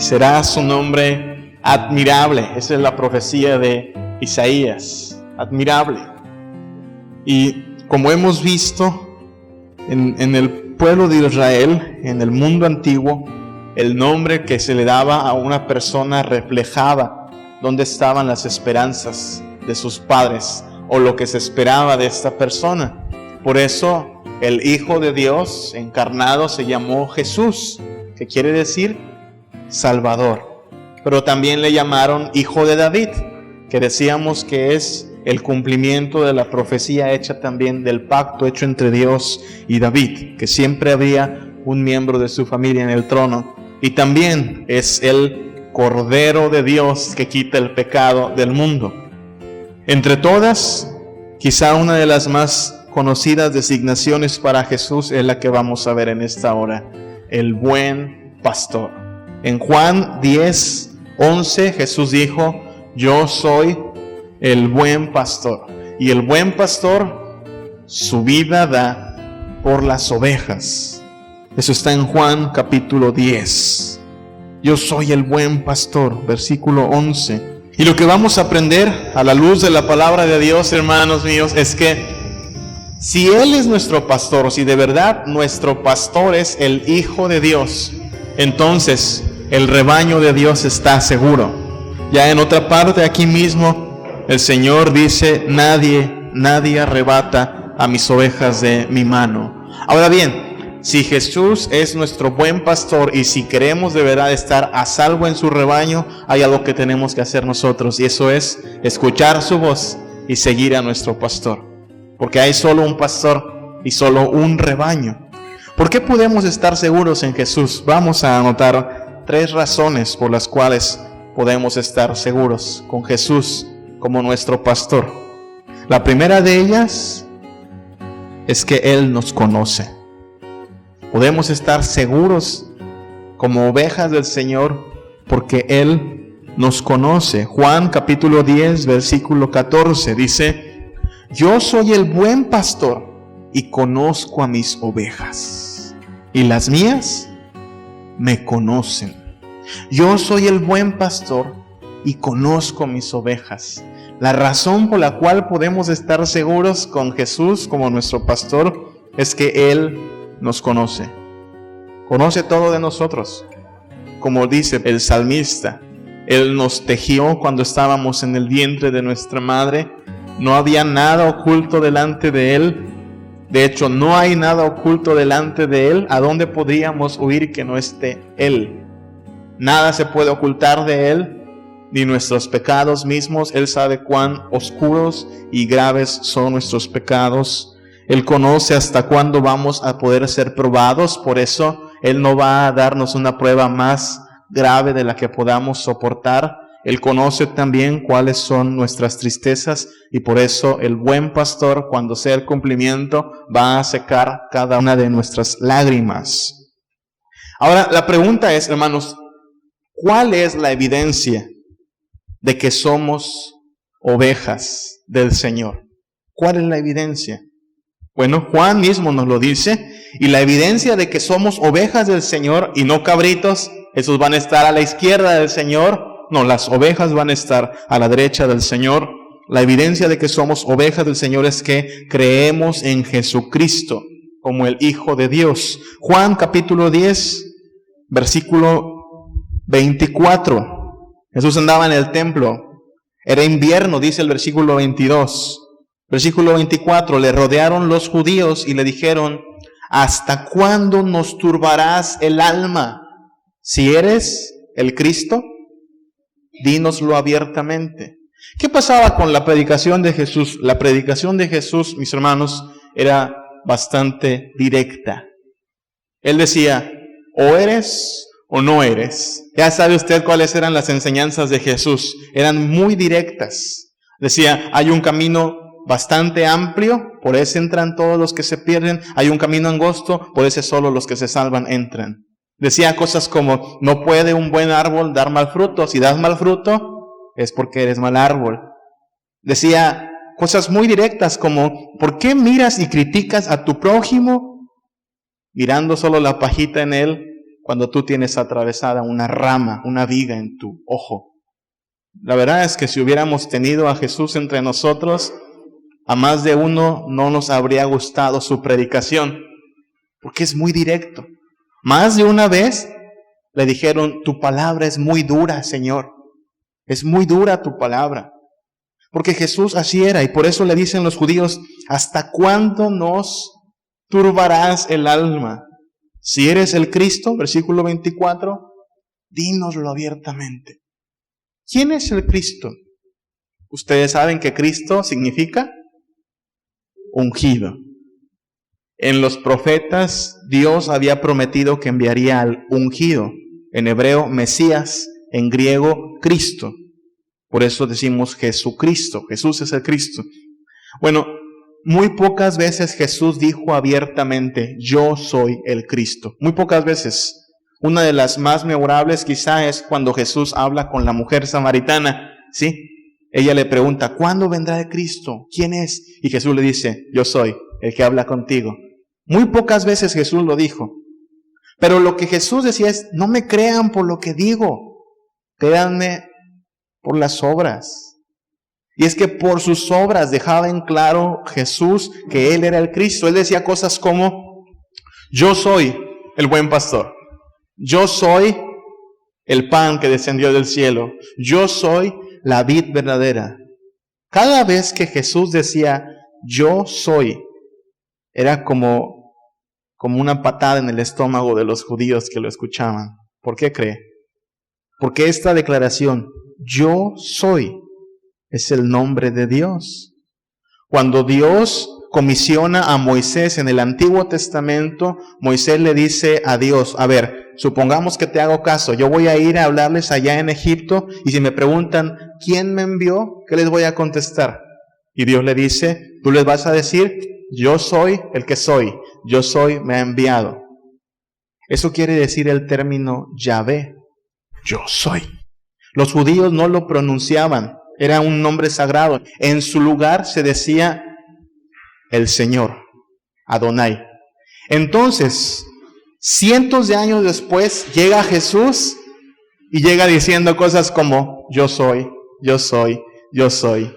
será su nombre admirable. Esa es la profecía de Isaías, admirable. Y como hemos visto en el pueblo de Israel, en el mundo antiguo, el nombre que se le daba a una persona reflejaba dónde estaban las esperanzas de sus padres o lo que se esperaba de esta persona. Por eso el Hijo de Dios encarnado se llamó Jesús, que quiere decir Salvador. Pero también le llamaron Hijo de David, que decíamos que es el cumplimiento de la profecía hecha también del pacto hecho entre Dios y David, que siempre había un miembro de su familia en el trono. Y también es el Cordero de Dios que quita el pecado del mundo. Entre todas, quizá una de las más conocidas designaciones para Jesús es la que vamos a ver en esta hora: el buen pastor. En Juan 10:11 Jesús dijo: yo soy el buen pastor, y el buen pastor su vida da por las ovejas. Eso está en Juan capítulo 10. Yo soy el buen pastor, versículo 11. Y lo que vamos a aprender a la luz de la palabra de Dios, hermanos míos, es que si Él es nuestro pastor, si de verdad nuestro pastor es el Hijo de Dios, entonces el rebaño de Dios está seguro. Ya en otra parte aquí mismo el Señor dice: nadie arrebata a mis ovejas de mi mano. Ahora bien, si Jesús es nuestro buen pastor y si queremos de verdad estar a salvo en su rebaño, hay algo que tenemos que hacer nosotros, y eso es escuchar su voz y seguir a nuestro pastor. Porque hay solo un pastor y solo un rebaño. ¿Por qué podemos estar seguros en Jesús? Vamos a anotar 3 razones por las cuales podemos estar seguros con Jesús como nuestro pastor. La primera de ellas es que Él nos conoce. Podemos estar seguros como ovejas del Señor porque Él nos conoce. Juan capítulo 10 versículo 14 dice: yo soy el buen pastor y conozco a mis ovejas, y las mías me conocen. Yo soy el buen pastor y conozco mis ovejas. La razón por la cual podemos estar seguros con Jesús como nuestro pastor es que Él nos conoce. Conoce todo de nosotros. Como dice el salmista, Él nos tejió cuando estábamos en el vientre de nuestra madre. No había nada oculto delante de Él. De hecho, no hay nada oculto delante de Él. ¿A dónde podríamos huir que no esté Él? Nada se puede ocultar de Él, ni nuestros pecados mismos. Él sabe cuán oscuros y graves son nuestros pecados. Él conoce hasta cuándo vamos a poder ser probados. Por eso Él no va a darnos una prueba más grave de la que podamos soportar. Él conoce también cuáles son nuestras tristezas, y por eso el buen pastor, cuando sea el cumplimiento, va a secar cada una de nuestras lágrimas. Ahora, la pregunta es, hermanos, ¿cuál es la evidencia de que somos ovejas del Señor? ¿Cuál es la evidencia? Bueno, Juan mismo nos lo dice, y la evidencia de que somos ovejas del Señor y no cabritos, esos van a estar a la izquierda del Señor. No, las ovejas van a estar a la derecha del Señor. La evidencia de que somos ovejas del Señor es que creemos en Jesucristo como el Hijo de Dios. Juan capítulo 10, versículo 24. Jesús andaba en el templo. Era invierno, dice el versículo 22. Versículo 24. Le rodearon los judíos y le dijeron: ¿hasta cuándo nos turbarás el alma? Si eres el Cristo, dínoslo abiertamente. ¿Qué pasaba con la predicación de Jesús? La predicación de Jesús, mis hermanos, era bastante directa. Él decía: o eres o no eres. Ya sabe usted cuáles eran las enseñanzas de Jesús. Eran muy directas. Decía: hay un camino bastante amplio, por ese entran todos los que se pierden. Hay un camino angosto, por ese solo los que se salvan entran. Decía cosas como: no puede un buen árbol dar mal fruto. Si das mal fruto, es porque eres mal árbol. Decía cosas muy directas como: ¿por qué miras y criticas a tu prójimo, mirando solo la pajita en él, cuando tú tienes atravesada una rama, una viga en tu ojo. La verdad es que si hubiéramos tenido a Jesús entre nosotros, a más de uno no nos habría gustado su predicación, porque es muy directo. Más de una vez le dijeron, tu palabra es muy dura, Señor. Es muy dura tu palabra. Porque Jesús así era, y por eso le dicen los judíos, ¿hasta cuándo nos turbarás el alma? Si eres el Cristo, versículo 24, dínoslo abiertamente. ¿Quién es el Cristo? Ustedes saben que Cristo significa ungido. En los profetas, Dios había prometido que enviaría al ungido. En hebreo, Mesías, en griego, Cristo. Por eso decimos Jesucristo. Jesús es el Cristo. Bueno, muy pocas veces Jesús dijo abiertamente, yo soy el Cristo. Muy pocas veces. Una de las más memorables quizá es cuando Jesús habla con la mujer samaritana, ¿sí? Ella le pregunta, ¿cuándo vendrá el Cristo? ¿Quién es? Y Jesús le dice, yo soy el que habla contigo. Muy pocas veces Jesús lo dijo. Pero lo que Jesús decía es, no me crean por lo que digo, créanme por las obras. Y es que por sus obras dejaba en claro Jesús que Él era el Cristo. Él decía cosas como, yo soy el buen pastor. Yo soy el pan que descendió del cielo. Yo soy la vid verdadera. Cada vez que Jesús decía, yo soy, era como una patada en el estómago de los judíos que lo escuchaban. ¿Por qué cree? Porque esta declaración, yo soy, es el nombre de Dios. Cuando Dios comisiona a Moisés en el Antiguo Testamento, Moisés le dice a Dios, a ver, supongamos que te hago caso, yo voy a ir a hablarles allá en Egipto y si me preguntan, ¿quién me envió? ¿Qué les voy a contestar? Y Dios le dice, tú les vas a decir, yo soy el que soy, yo soy, me ha enviado. Eso quiere decir el término Yahvé, yo soy. Los judíos no lo pronunciaban, era un nombre sagrado. En su lugar se decía el Señor, Adonai. Entonces, cientos de años después, llega Jesús y llega diciendo cosas como, yo soy, yo soy, yo soy.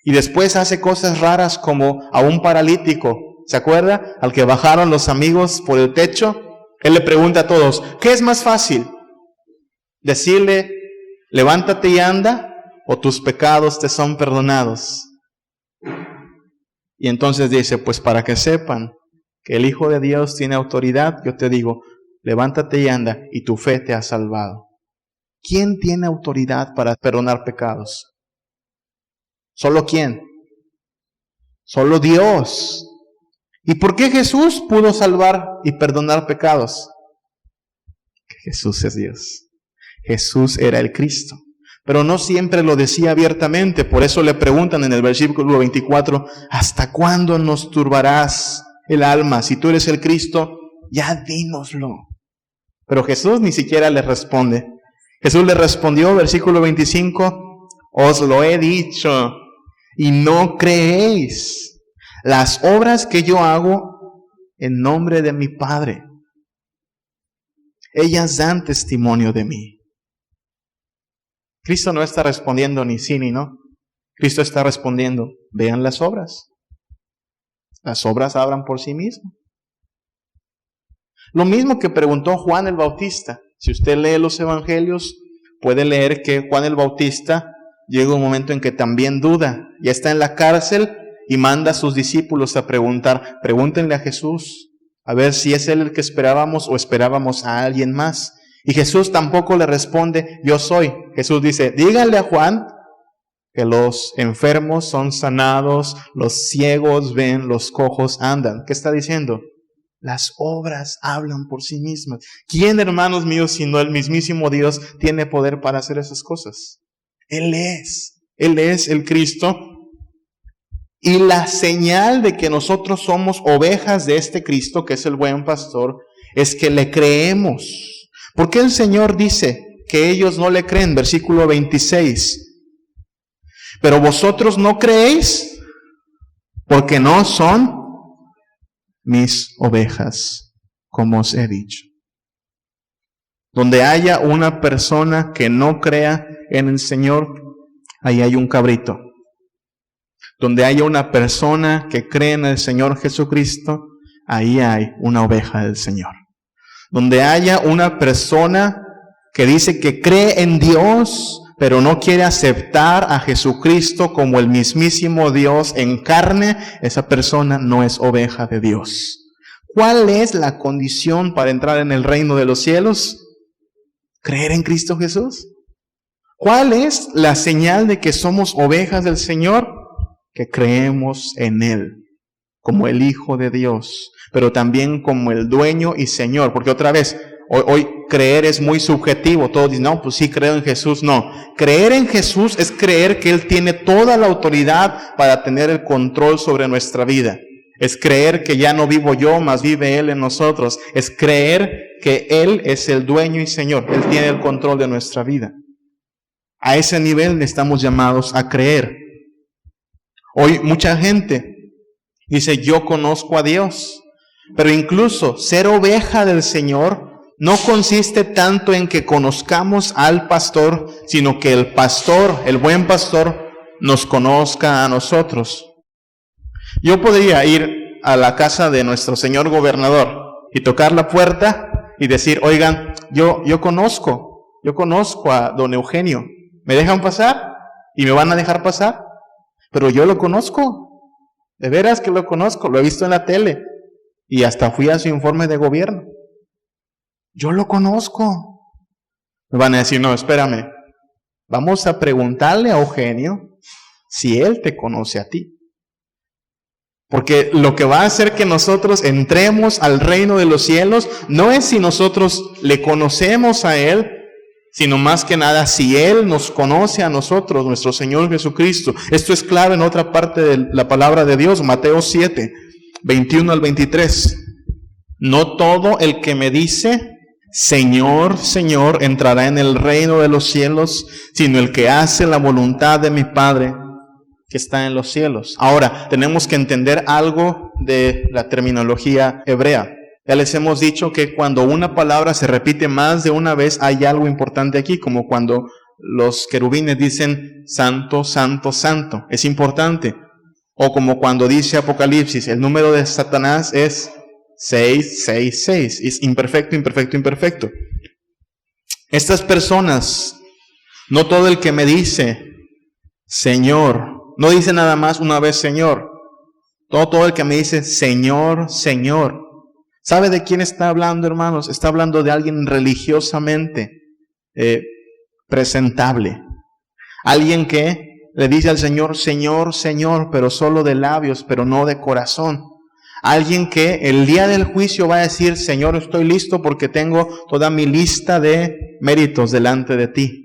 Y después hace cosas raras como a un paralítico, ¿se acuerda? Al que bajaron los amigos por el techo. Él le pregunta a todos, ¿qué es más fácil? Decirle, levántate y anda, o tus pecados te son perdonados. Y entonces dice, pues para que sepan que el Hijo de Dios tiene autoridad, yo te digo, levántate y anda, y tu fe te ha salvado. ¿Quién tiene autoridad para perdonar pecados? ¿Solo quién? Solo Dios. ¿Y por qué Jesús pudo salvar y perdonar pecados? Que Jesús es Dios. Jesús era el Cristo. Pero no siempre lo decía abiertamente. Por eso le preguntan en el versículo 24, ¿hasta cuándo nos turbarás el alma? Si tú eres el Cristo, ya dínoslo. Pero Jesús ni siquiera le responde. Jesús le respondió, versículo 25, os lo he dicho y no creéis. Las obras que yo hago en nombre de mi Padre, ellas dan testimonio de mí. Cristo no está respondiendo ni sí ni no. Cristo está respondiendo, vean las obras. Las obras hablan por sí mismas. Lo mismo que preguntó Juan el Bautista. Si usted lee los evangelios, puede leer que Juan el Bautista llega un momento en que también duda. Ya está en la cárcel y manda a sus discípulos a preguntar. Pregúntenle a Jesús, a ver si es él el que esperábamos o esperábamos a alguien más. Y Jesús tampoco le responde, yo soy. Jesús dice, díganle a Juan que los enfermos son sanados, los ciegos ven, los cojos andan. ¿Qué está diciendo? Las obras hablan por sí mismas. ¿Quién, hermanos míos, sino el mismísimo Dios, tiene poder para hacer esas cosas? Él es el Cristo. Y la señal de que nosotros somos ovejas de este Cristo, que es el buen pastor, es que le creemos. ¿Por qué el Señor dice que ellos no le creen? Versículo 26. Pero vosotros no creéis porque no son mis ovejas, como os he dicho. Donde haya una persona que no crea en el Señor, ahí hay un cabrito. Donde haya una persona que cree en el Señor Jesucristo, ahí hay una oveja del Señor. Donde haya una persona que dice que cree en Dios, pero no quiere aceptar a Jesucristo como el mismísimo Dios en carne, esa persona no es oveja de Dios. ¿Cuál es la condición para entrar en el reino de los cielos? ¿Creer en Cristo Jesús? ¿Cuál es la señal de que somos ovejas del Señor? Que creemos en Él, como el Hijo de Dios, pero también como el dueño y Señor. Porque otra vez, hoy creer es muy subjetivo. Todos dicen, no, pues sí creo en Jesús. No, creer en Jesús es creer que Él tiene toda la autoridad para tener el control sobre nuestra vida. Es creer que ya no vivo yo, más vive Él en nosotros. Es creer que Él es el dueño y Señor. Él tiene el control de nuestra vida. A ese nivel estamos llamados a creer. Hoy mucha gente dice, yo conozco a Dios. Pero incluso ser oveja del Señor no consiste tanto en que conozcamos al pastor, sino que el pastor, el buen pastor, nos conozca a nosotros. Yo podría ir a la casa de nuestro señor gobernador y tocar la puerta y decir, oigan, yo conozco a don Eugenio. ¿Me dejan pasar? ¿Y me van a dejar pasar? Pero yo lo conozco. De veras que lo conozco. Lo he visto en la tele. Y hasta fui a su informe de gobierno. Yo lo conozco. Me van a decir, no, espérame. Vamos a preguntarle a Eugenio si él te conoce a ti. Porque lo que va a hacer que nosotros entremos al reino de los cielos no es si nosotros le conocemos a Él, sino más que nada si Él nos conoce a nosotros, nuestro Señor Jesucristo. Esto es claro en otra parte de la palabra de Dios, Mateo 7, 21 al 23. No todo el que me dice, Señor, Señor, entrará en el reino de los cielos, sino el que hace la voluntad de mi Padre que está en los cielos. Ahora, tenemos que entender algo de la terminología hebrea. Ya les hemos dicho que cuando una palabra se repite más de una vez, hay algo importante aquí, como cuando los querubines dicen santo, santo, santo. Es importante. O como cuando dice Apocalipsis, el número de Satanás es 666. Es imperfecto, imperfecto, imperfecto. Estas personas, no todo el que me dice Señor, no dice nada más una vez Señor. Todo el que me dice Señor, Señor. ¿Sabe de quién está hablando, hermanos? Está hablando de alguien religiosamente presentable. Alguien que le dice al Señor, Señor, Señor, pero solo de labios, pero no de corazón. Alguien que el día del juicio va a decir, Señor, estoy listo porque tengo toda mi lista de méritos delante de ti.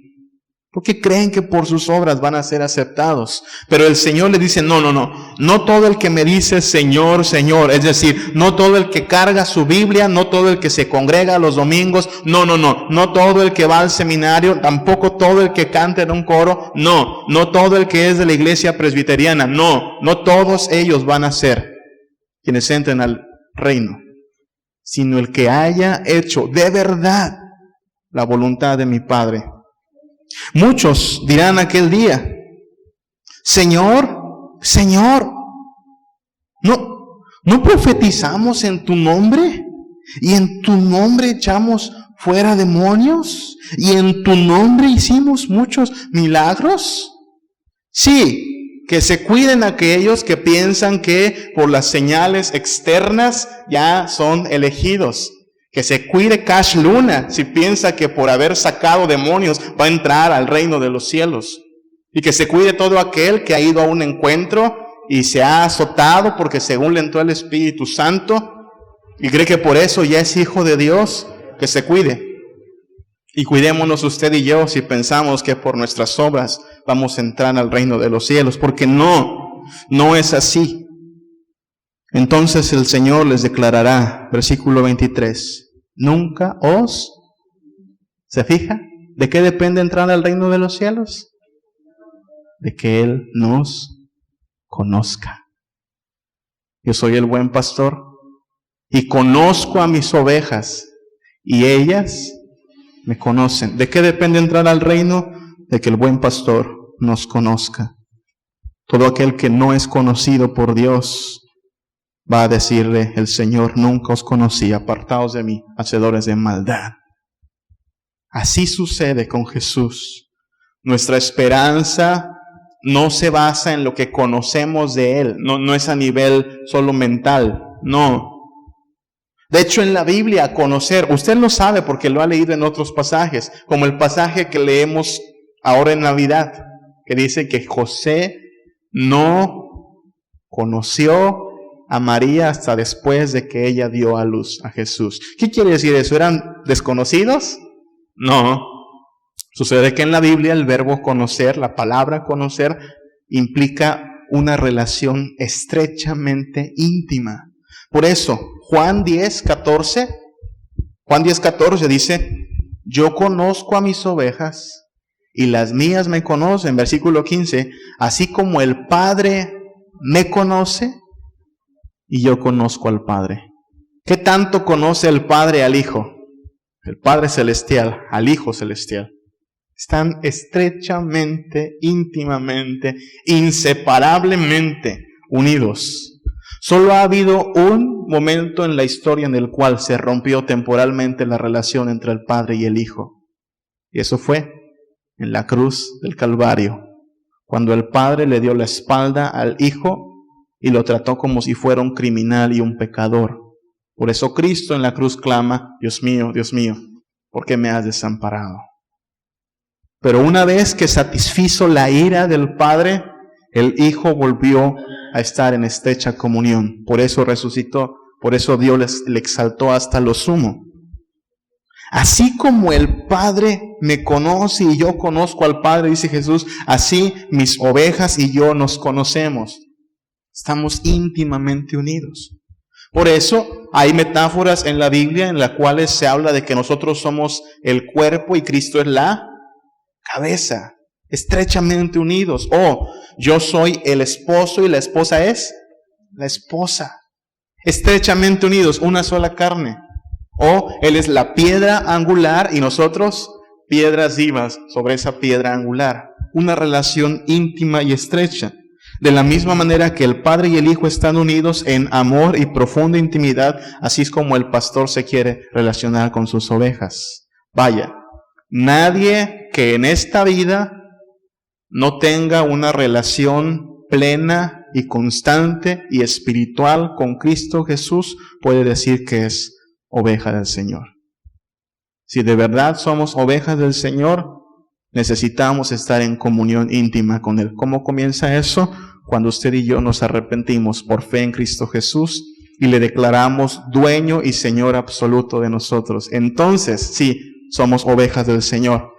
Porque creen que por sus obras van a ser aceptados. Pero el Señor le dice, no todo el que me dice Señor, Señor, es decir, no todo el que carga su Biblia, no todo el que se congrega los domingos, no todo el que va al seminario, tampoco todo el que canta en un coro, no todo el que es de la iglesia presbiteriana, no todos ellos van a ser quienes entren al reino, sino el que haya hecho de verdad la voluntad de mi Padre. Muchos dirán aquel día, Señor, Señor, ¿no profetizamos en tu nombre? ¿Y en tu nombre echamos fuera demonios? ¿Y en tu nombre hicimos muchos milagros? Sí, que se cuiden aquellos que piensan que por las señales externas ya son elegidos. Que se cuide Cash Luna si piensa que por haber sacado demonios va a entrar al reino de los cielos. Y que se cuide todo aquel que ha ido a un encuentro y se ha azotado porque según le entró el Espíritu Santo y cree que por eso ya es hijo de Dios, que se cuide. Y cuidémonos usted y yo si pensamos que por nuestras obras vamos a entrar al reino de los cielos, porque no es así. Entonces el Señor les declarará, versículo 23, nunca os, ¿se fija? ¿De qué depende entrar al reino de los cielos? De que Él nos conozca. Yo soy el buen pastor y conozco a mis ovejas y ellas me conocen. ¿De qué depende entrar al reino? De que el buen pastor nos conozca. Todo aquel que no es conocido por Dios va a decirle el Señor: nunca os conocí, apartaos de mí, hacedores de maldad. Así sucede con Jesús. Nuestra esperanza no se basa en lo que conocemos de Él, no es a nivel solo mental, no. De hecho, en la Biblia, conocer, usted lo sabe porque lo ha leído en otros pasajes, como el pasaje que leemos ahora en Navidad, que dice que José no conoció a María hasta después de que ella dio a luz a Jesús. ¿Qué quiere decir eso? ¿Eran desconocidos? No. Sucede que en la Biblia el verbo conocer, la palabra conocer, implica una relación estrechamente íntima. Por eso, Juan 10:14 dice: yo conozco a mis ovejas y las mías me conocen. Versículo 15, así como el Padre me conoce y yo conozco al Padre. ¿Qué tanto conoce el Padre al Hijo? El Padre celestial al Hijo celestial. Están estrechamente, íntimamente, inseparablemente unidos. Solo ha habido un momento en la historia en el cual se rompió temporalmente la relación entre el Padre y el Hijo. Y eso fue en la cruz del Calvario, cuando el Padre le dio la espalda al Hijo y lo trató como si fuera un criminal y un pecador. Por eso Cristo en la cruz clama: Dios mío, ¿por qué me has desamparado? Pero una vez que satisfizo la ira del Padre, el Hijo volvió a estar en estrecha comunión. Por eso resucitó, por eso Dios le exaltó hasta lo sumo. Así como el Padre me conoce y yo conozco al Padre, dice Jesús, así mis ovejas y yo nos conocemos. Estamos íntimamente unidos. Por eso hay metáforas en la Biblia en las cuales se habla de que nosotros somos el cuerpo y Cristo es la cabeza, estrechamente unidos. O yo soy el esposo y la esposa es la esposa, estrechamente unidos, una sola carne. O Él es la piedra angular y nosotros piedras vivas sobre esa piedra angular. Una relación íntima y estrecha. De la misma manera que el Padre y el Hijo están unidos en amor y profunda intimidad, así es como el pastor se quiere relacionar con sus ovejas. Vaya, nadie que en esta vida no tenga una relación plena y constante y espiritual con Cristo Jesús puede decir que es oveja del Señor. Si de verdad somos ovejas del Señor, necesitamos estar en comunión íntima con Él. ¿Cómo comienza eso? Cuando usted y yo nos arrepentimos por fe en Cristo Jesús y le declaramos dueño y Señor absoluto de nosotros. Entonces, sí, somos ovejas del Señor.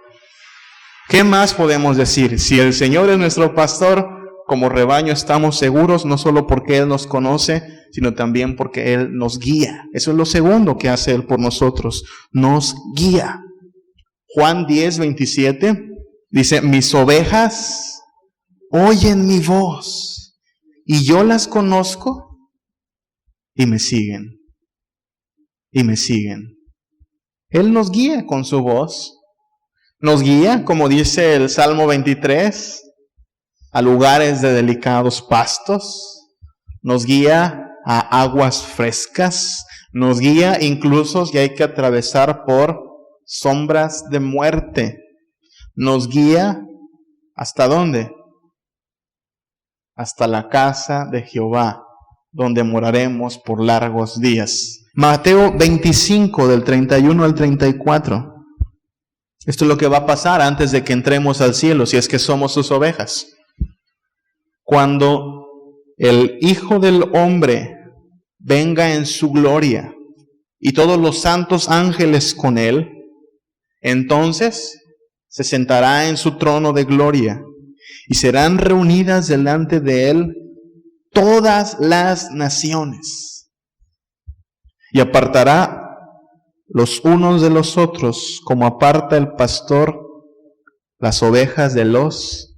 ¿Qué más podemos decir? Si el Señor es nuestro pastor, como rebaño estamos seguros, no solo porque Él nos conoce, sino también porque Él nos guía. Eso es lo segundo que hace Él por nosotros, nos guía. Juan 10:27 dice: mis ovejas oyen mi voz y yo las conozco y me siguen. Y me siguen. Él nos guía con su voz. Nos guía, como dice el Salmo 23, a lugares de delicados pastos. Nos guía a aguas frescas. Nos guía incluso si hay que atravesar por sombras de muerte. Nos guía ¿hasta dónde? Hasta la casa de Jehová, donde moraremos por largos días. Mateo 25, del 31 al 34. Esto es lo que va a pasar antes de que entremos al cielo, si es que somos sus ovejas. Cuando el Hijo del Hombre venga en su gloria y todos los santos ángeles con Él, entonces se sentará en su trono de gloria y serán reunidas delante de Él todas las naciones y apartará los unos de los otros como aparta el pastor las ovejas de los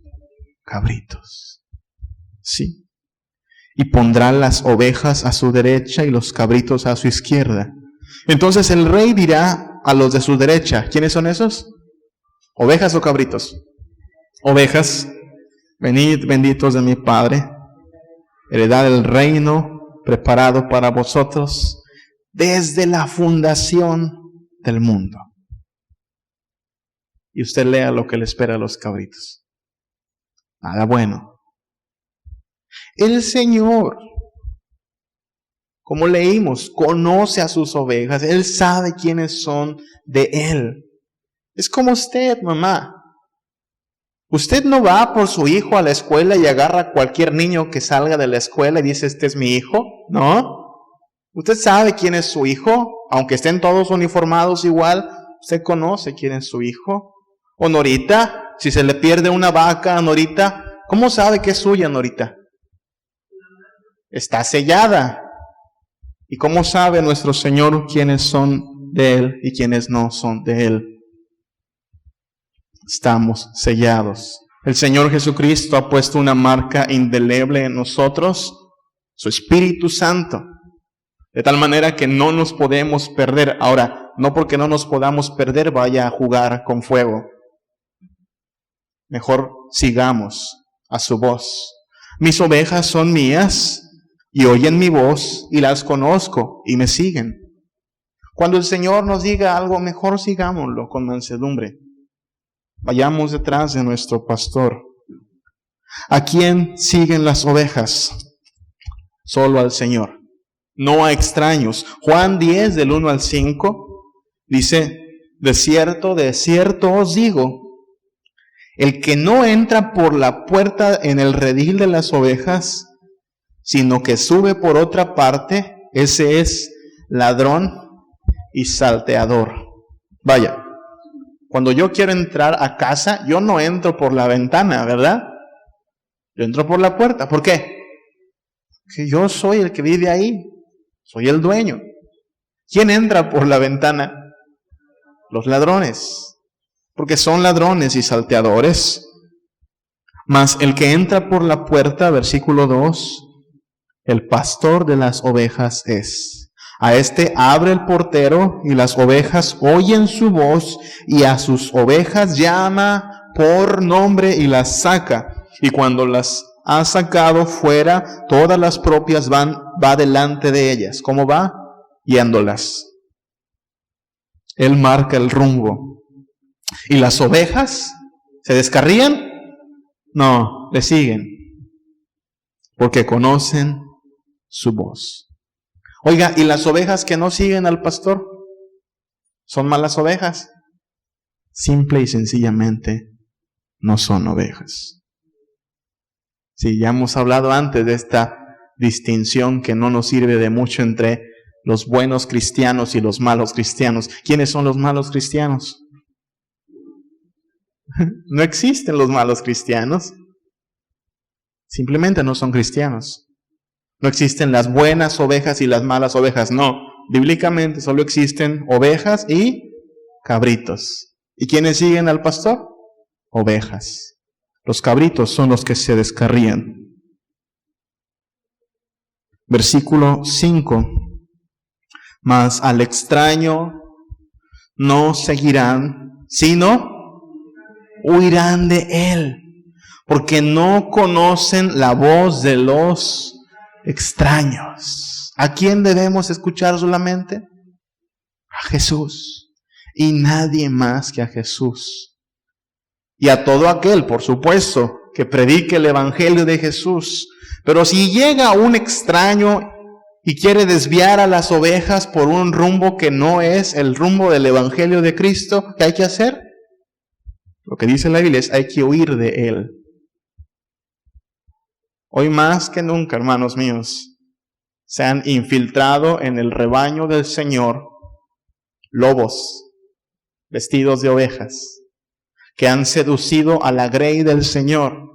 cabritos. Sí. Y pondrá las ovejas a su derecha y los cabritos a su izquierda. Entonces el rey dirá a los de su derecha. ¿Quiénes son esos? ¿Ovejas o cabritos? Ovejas. Venid, benditos de mi Padre, heredad del reino preparado para vosotros desde la fundación del mundo. Y usted lea lo que le espera a los cabritos. Nada bueno. El Señor, como leímos, conoce a sus ovejas. Él sabe quiénes son de Él. Es como usted, mamá. Usted no va por su hijo a la escuela y agarra a cualquier niño que salga de la escuela y dice, este es mi hijo. No. Usted sabe quién es su hijo. Aunque estén todos uniformados igual, usted conoce quién es su hijo. O Norita, si se le pierde una vaca a Norita, ¿cómo sabe que es suya, Norita? Está sellada. ¿Y cómo sabe nuestro Señor quiénes son de Él y quiénes no son de Él? Estamos sellados. El Señor Jesucristo ha puesto una marca indeleble en nosotros, su Espíritu Santo, de tal manera que no nos podemos perder. Ahora, no porque no nos podamos perder vaya a jugar con fuego. Mejor sigamos a su voz. Mis ovejas son mías y oyen mi voz y las conozco y me siguen. Cuando el Señor nos diga algo, mejor sigámoslo con mansedumbre. Vayamos detrás de nuestro pastor. ¿A quién siguen las ovejas? Solo al Señor, no a extraños. Juan 10, del 1 al 5, dice, de cierto os digo, el que no entra por la puerta en el redil de las ovejas, sino que sube por otra parte, ese es ladrón y salteador. Vaya. Cuando yo quiero entrar a casa, yo no entro por la ventana, ¿verdad? Yo entro por la puerta. ¿Por qué? Porque yo soy el que vive ahí. Soy el dueño. ¿Quién entra por la ventana? Los ladrones. Porque son ladrones y salteadores. Mas el que entra por la puerta, versículo 2, el pastor de las ovejas es. A este abre el portero y las ovejas oyen su voz y a sus ovejas llama por nombre y las saca. Y cuando las ha sacado fuera, todas las propias va delante de ellas. ¿Cómo va? Guiándolas. Él marca el rumbo. ¿Y las ovejas se descarrían? No, le siguen. Porque conocen su voz. Oiga, ¿y las ovejas que no siguen al pastor? ¿Son malas ovejas? Simple y sencillamente no son ovejas. Sí, ya hemos hablado antes de esta distinción que no nos sirve de mucho entre los buenos cristianos y los malos cristianos. ¿Quiénes son los malos cristianos? No existen los malos cristianos. Simplemente no son cristianos. No existen las buenas ovejas y las malas ovejas. No, bíblicamente solo existen ovejas y cabritos. ¿Y quiénes siguen al pastor? Ovejas. Los cabritos son los que se descarrían. Versículo 5. Mas al extraño no seguirán, sino huirán de él, porque no conocen la voz de los extraños. ¿A quién debemos escuchar solamente? A Jesús. Y nadie más que a Jesús. Y a todo aquel, por supuesto, que predique el evangelio de Jesús. Pero si llega un extraño y quiere desviar a las ovejas por un rumbo que no es el rumbo del evangelio de Cristo, ¿qué hay que hacer? Lo que dice la Biblia es: hay que huir de él. Hoy más que nunca, hermanos míos, se han infiltrado en el rebaño del Señor lobos vestidos de ovejas que han seducido a la grey del Señor.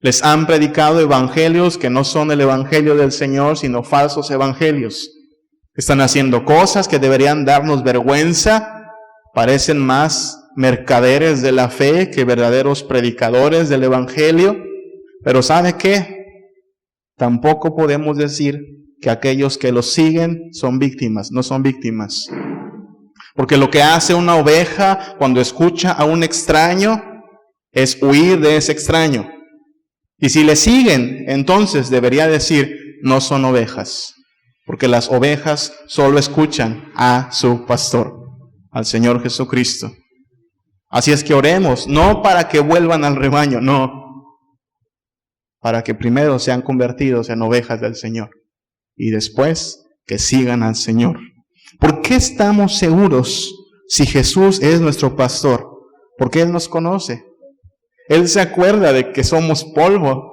Les han predicado evangelios que no son el evangelio del Señor, sino falsos evangelios. Están haciendo cosas que deberían darnos vergüenza. Parecen más mercaderes de la fe que verdaderos predicadores del evangelio. Pero ¿sabe qué? Tampoco podemos decir que aquellos que los siguen son víctimas. No son víctimas. Porque lo que hace una oveja cuando escucha a un extraño es huir de ese extraño. Y si le siguen, entonces debería decir, no son ovejas. Porque las ovejas solo escuchan a su pastor, al Señor Jesucristo. Así es que oremos, no para que vuelvan al rebaño, no. Para que primero sean convertidos en ovejas del Señor. Y después que sigan al Señor. ¿Por qué estamos seguros si Jesús es nuestro pastor? Porque Él nos conoce. Él se acuerda de que somos polvo.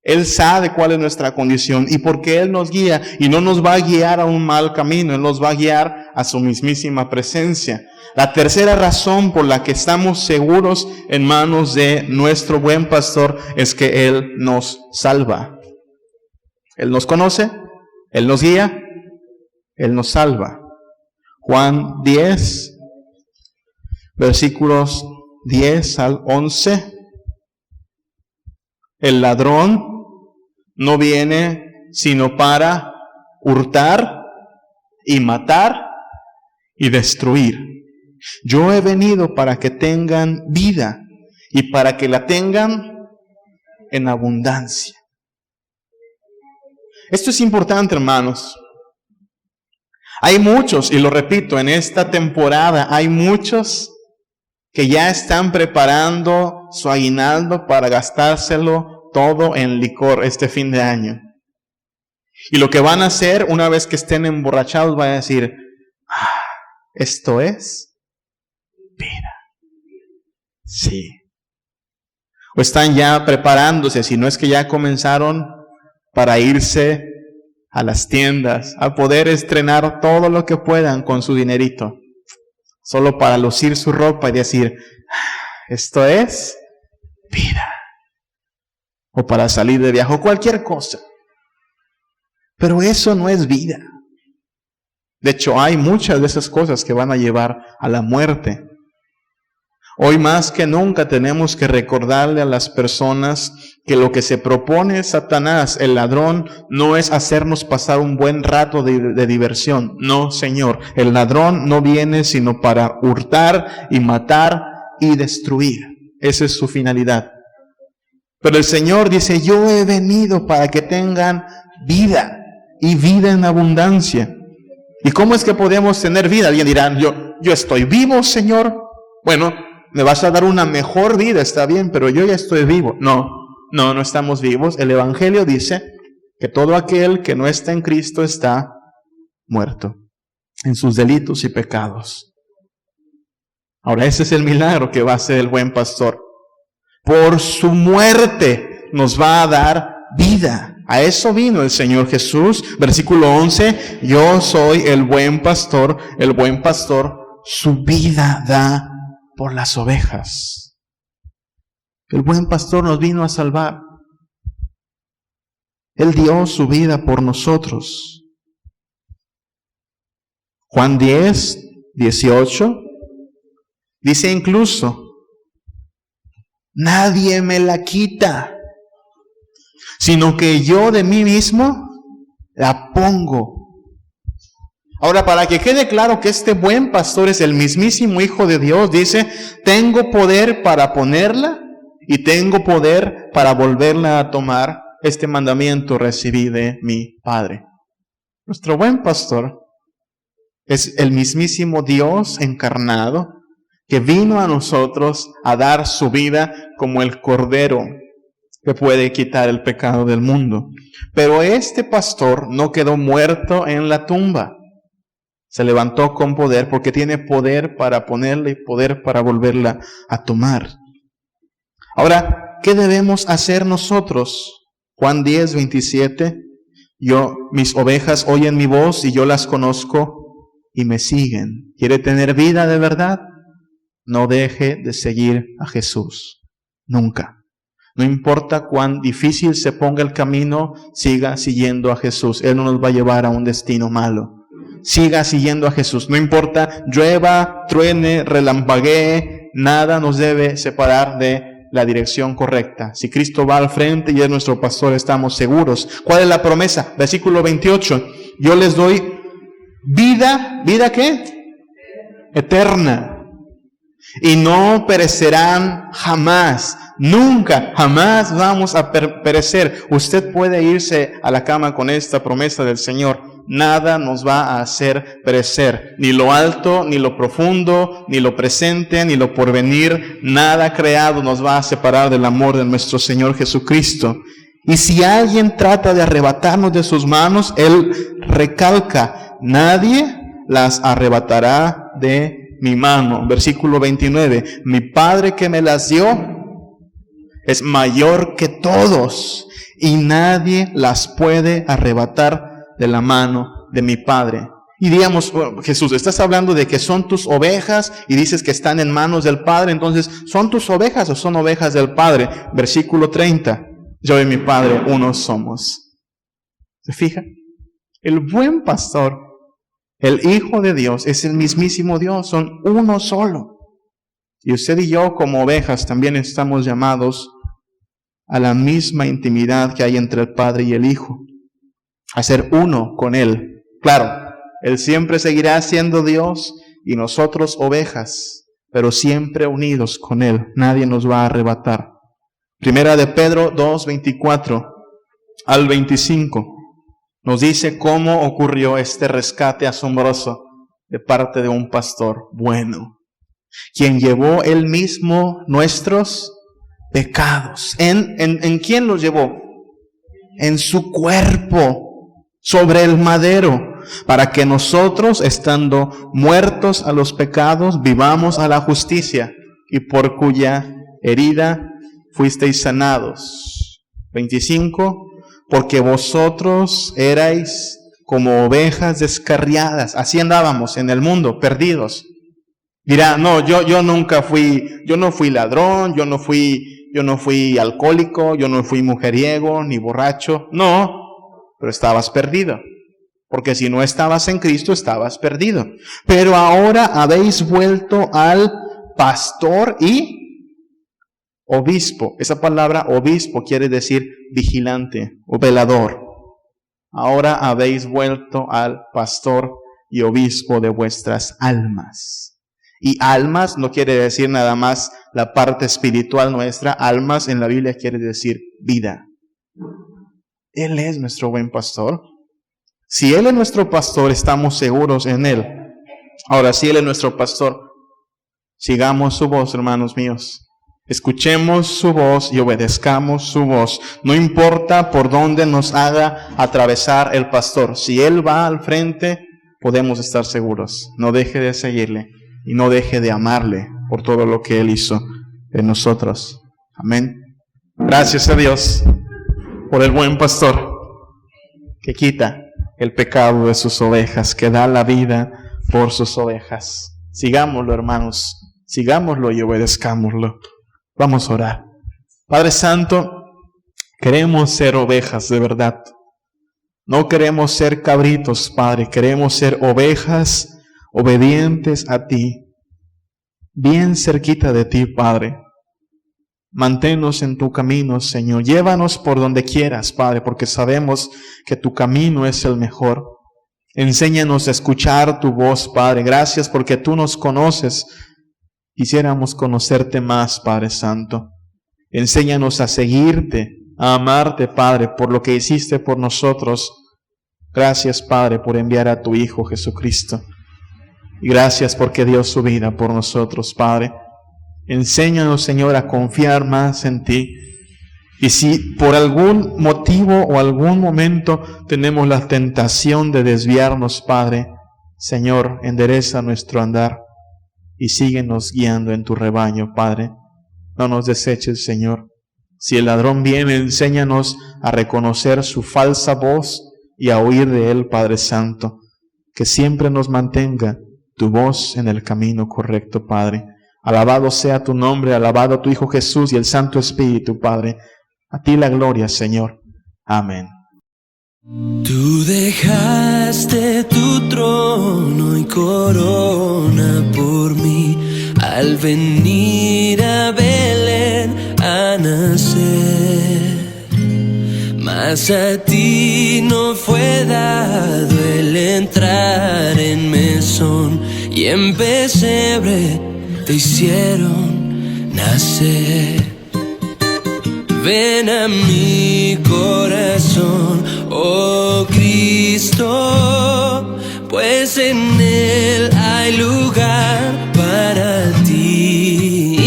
Él sabe cuál es nuestra condición y porque Él nos guía y no nos va a guiar a un mal camino, Él nos va a guiar a su mismísima presencia. La tercera razón por la que estamos seguros en manos de nuestro buen pastor es que Él nos salva. Él nos conoce, Él nos guía, Él nos salva. Juan 10, versículos 10 al 11. El ladrón no viene sino para hurtar y matar y destruir. Yo he venido para que tengan vida y para que la tengan en abundancia. Esto es importante, hermanos. Hay muchos, y lo repito, en esta temporada hay muchos que ya están preparando su aguinaldo para gastárselo todo en licor este fin de año. Y lo que van a hacer una vez que estén emborrachados, van a decir, esto es vida. Sí. O están ya preparándose, si no es que ya comenzaron, para irse a las tiendas, a poder estrenar todo lo que puedan con su dinerito, solo para lucir su ropa y decir, esto es vida. O para salir de viaje, o cualquier cosa. Pero eso no es vida. De hecho, hay muchas de esas cosas que van a llevar a la muerte. Hoy más que nunca tenemos que recordarle a las personas que lo que se propone Satanás, el ladrón, no es hacernos pasar un buen rato de diversión. No, Señor. El ladrón no viene sino para hurtar y matar y destruir. Esa es su finalidad. Pero el Señor dice, yo he venido para que tengan vida y vida en abundancia. ¿Y cómo es que podemos tener vida? Alguien dirá, yo estoy vivo, Señor. Bueno, me vas a dar una mejor vida, está bien, pero yo ya estoy vivo. No estamos vivos. El Evangelio dice que todo aquel que no está en Cristo está muerto en sus delitos y pecados. Ahora, ese es el milagro que va a hacer el buen pastor. Por su muerte nos va a dar vida. A eso vino el Señor Jesús. Versículo 11, yo soy el buen pastor su vida da por las ovejas. El buen pastor nos vino a salvar. Él dio su vida por nosotros. Juan 10, 18 dice incluso, nadie me la quita, sino que yo de mí mismo la pongo. Ahora, para que quede claro que este buen pastor es el mismísimo Hijo de Dios, dice, tengo poder para ponerla y tengo poder para volverla a tomar. Este mandamiento recibí de mi Padre. Nuestro buen pastor es el mismísimo Dios encarnado que vino a nosotros a dar su vida como el Cordero que puede quitar el pecado del mundo. Pero este pastor no quedó muerto en la tumba. Se levantó con poder porque tiene poder para ponerla y poder para volverla a tomar. Ahora, ¿qué debemos hacer nosotros? Juan 10, 27. Mis ovejas oyen mi voz y yo las conozco y me siguen. ¿Quiere tener vida de verdad? No deje de seguir a Jesús. Nunca. No importa cuán difícil se ponga el camino, siga siguiendo a Jesús. Él no nos va a llevar a un destino malo. Siga siguiendo a Jesús. No importa, llueva, truene, relampaguee, nada nos debe separar de la dirección correcta. Si Cristo va al frente y es nuestro pastor, estamos seguros. ¿Cuál es la promesa? Versículo 28. Yo les doy vida. ¿Vida qué? eterna. Y no perecerán jamás. Nunca, jamás vamos a perecer. Usted puede irse a la cama con esta promesa del Señor. Nada nos va a hacer perecer. Ni lo alto, ni lo profundo, ni lo presente, ni lo porvenir. Nada creado nos va a separar del amor de nuestro Señor Jesucristo. Y si alguien trata de arrebatarnos de sus manos, Él recalca: nadie las arrebatará de mi mano. Versículo 29. Mi Padre que me las dio es mayor que todos, y nadie las puede arrebatar de la mano de mi Padre. Y digamos, Jesús, estás hablando de que son tus ovejas y dices que están en manos del Padre. Entonces, ¿son tus ovejas o son ovejas del Padre? Versículo 30. Yo y mi Padre uno somos. ¿Se fija? El buen pastor, el Hijo de Dios, es el mismísimo Dios. Son uno solo. Y usted y yo, como ovejas, también estamos llamados a la misma intimidad que hay entre el Padre y el Hijo, a ser uno con Él. Claro, Él siempre seguirá siendo Dios y nosotros ovejas, pero siempre unidos con Él. Nadie nos va a arrebatar. Primera de Pedro 2, 24 al 25 nos dice cómo ocurrió este rescate asombroso de parte de un pastor bueno, quien llevó Él mismo nuestros pecados. ¿En quién los llevó? En su cuerpo, sobre el madero, para que nosotros, estando muertos a los pecados, vivamos a la justicia, y por cuya herida fuisteis sanados. 25. Porque vosotros erais como ovejas descarriadas. Así andábamos en el mundo, perdidos. Dirá: no, yo nunca fui, yo no fui ladrón, yo no fui alcohólico, yo no fui mujeriego, ni borracho. No, pero estabas perdido. Porque si no estabas en Cristo, estabas perdido. Pero ahora habéis vuelto al pastor y obispo. Esa palabra obispo quiere decir vigilante o velador. Ahora habéis vuelto al pastor y obispo de vuestras almas. Y almas no quiere decir nada más la parte espiritual nuestra. Almas en la Biblia quiere decir vida. Él es nuestro buen pastor. Si Él es nuestro pastor, estamos seguros en Él. Ahora, si Él es nuestro pastor, sigamos su voz, hermanos míos. Escuchemos su voz y obedezcamos su voz. No importa por dónde nos haga atravesar el pastor. Si Él va al frente, podemos estar seguros. No deje de seguirle y no deje de amarle por todo lo que Él hizo en nosotros. Amén. Gracias a Dios por el buen pastor que quita el pecado de sus ovejas, que da la vida por sus ovejas. Sigámoslo, hermanos. Sigámoslo y obedezcámoslo. Vamos a orar. Padre Santo, queremos ser ovejas de verdad. No queremos ser cabritos, Padre. Queremos ser ovejas obedientes a ti. Bien cerquita de ti, Padre. Manténnos en tu camino, Señor. Llévanos por donde quieras, Padre, porque sabemos que tu camino es el mejor. Enséñanos a escuchar tu voz, Padre. Gracias porque tú nos conoces. Quisiéramos conocerte más, Padre Santo. Enséñanos a seguirte, a amarte, Padre, por lo que hiciste por nosotros. Gracias, Padre, por enviar a tu Hijo Jesucristo. Y gracias porque dio su vida por nosotros, Padre. Enséñanos, Señor, a confiar más en ti. Y si por algún motivo o algún momento tenemos la tentación de desviarnos, Padre, Señor, endereza nuestro andar. Y síguenos guiando en tu rebaño, Padre. No nos deseches, Señor. Si el ladrón viene, enséñanos a reconocer su falsa voz y a oír de él, Padre Santo. Que siempre nos mantenga tu voz en el camino correcto, Padre. Alabado sea tu nombre, alabado tu Hijo Jesús y el Santo Espíritu, Padre. A ti la gloria, Señor. Amén. Tú dejaste tu trono y corona por mí al venir a Belén a nacer. Mas a ti no fue dado el entrar en mesón y en pesebre te hicieron nacer. Ven a mi corazón, oh Cristo, pues en Él hay lugar para ti.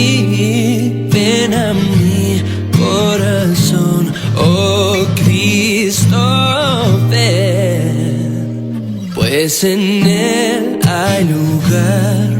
Ven a mi corazón, oh Cristo, ven, pues en Él hay lugar